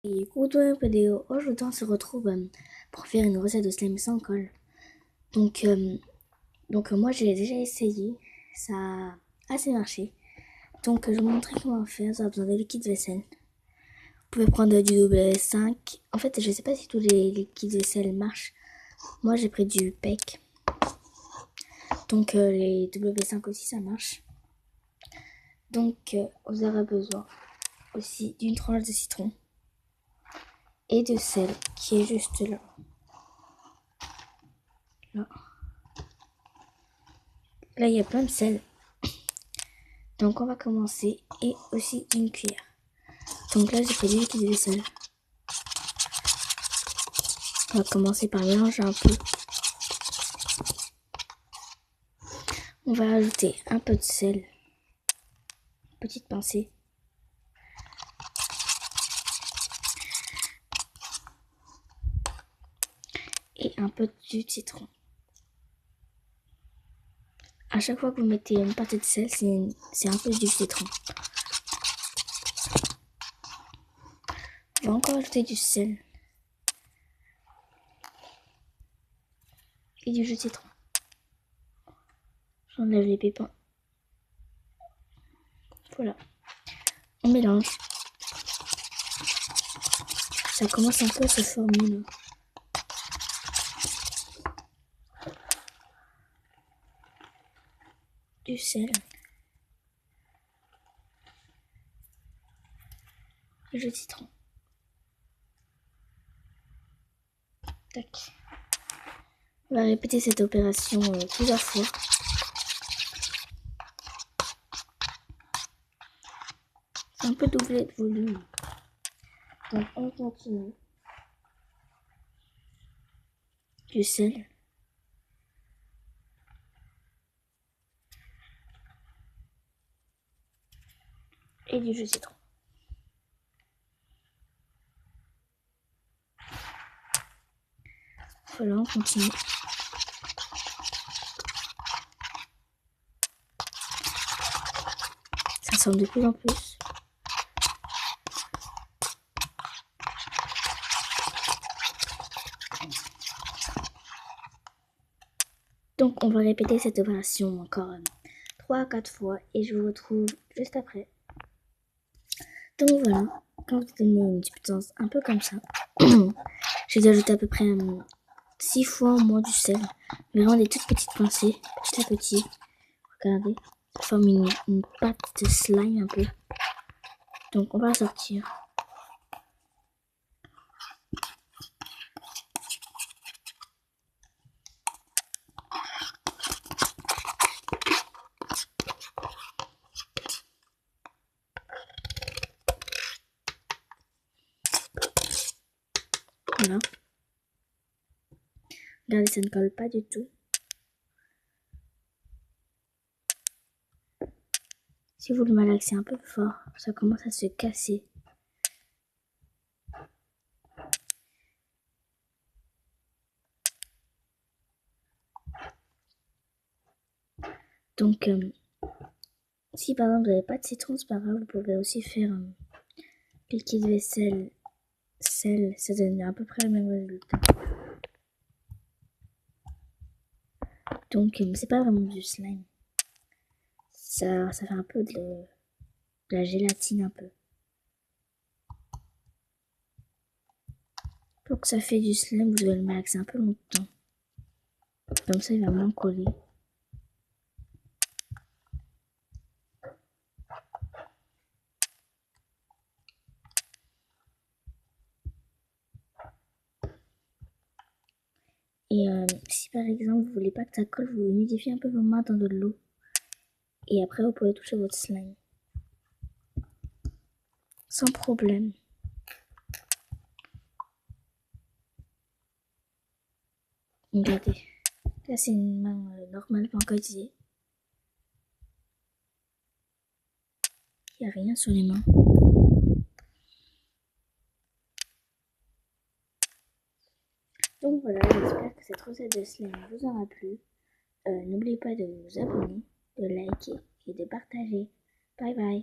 Et coucou vidéo, aujourd'hui on se retrouve pour faire une recette de slime sans colle. Donc moi j'ai déjà essayé, ça a assez marché. Donc je vais vous montrer comment faire, ça a besoin de liquide vaisselle. Vous pouvez prendre du W5. En fait je sais pas si tous les liquides vaisselle marchent. Moi j'ai pris du PEC. Donc les W5 aussi ça marche. Donc vous aurez besoin aussi d'une tranche de citron et de sel qui est juste là. Là, il y a plein de sel. Donc, on va commencer. Et aussi d'une cuillère. Donc là, j'ai pris du liquide vaisselle. On va commencer par mélanger un peu. On va ajouter un peu de sel. Petite pincée. Et un peu du citron. À chaque fois que vous mettez une partie de sel, c'est un peu du citron. On va encore ajouter du sel. Et du jus de citron. J'enlève les pépins. Voilà. On mélange. Ça commence un peu à se former là. Du sel. Du jus de citron. Tac. On va répéter cette opération plusieurs fois. Un peu doubler de volume. Donc on continue. Du sel. Et du jus de citron. Voilà, on continue. Ça sort de plus en plus. Donc on va répéter cette opération encore 3 à 4 fois et je vous retrouve juste après. Donc voilà, quand vous donnez une substance un peu comme ça, j'ai ajouté à peu près 6 fois moins du sel. Mais vraiment des toutes petites pincées, petit à petit. Regardez, ça forme une pâte de slime un peu. Donc on va la sortir. Voilà. Regardez, ça ne colle pas du tout. Si vous le malaxez un peu fort, ça commence à se casser. Donc, si par exemple vous n'avez pas de citron, c'est pas grave, vous pouvez aussi faire liquide vaisselle, sel, ça donne à peu près le même résultat. Donc, c'est pas vraiment du slime. Ça fait un peu de la gélatine un peu. Pour que ça fait du slime, vous devez le malaxer un peu longtemps. Comme ça, il va moins coller. Et si par exemple vous voulez pas que ça colle, vous humidifiez un peu vos mains dans de l'eau. Et après, vous pouvez toucher votre slime. Sans problème. Regardez. Là, c'est une main normale, pas encore utilisée. Il n'y a rien sur les mains. Donc voilà, j'espère que cette recette de slime vous aura plu. N'oubliez pas de vous abonner, de liker et de partager. Bye bye.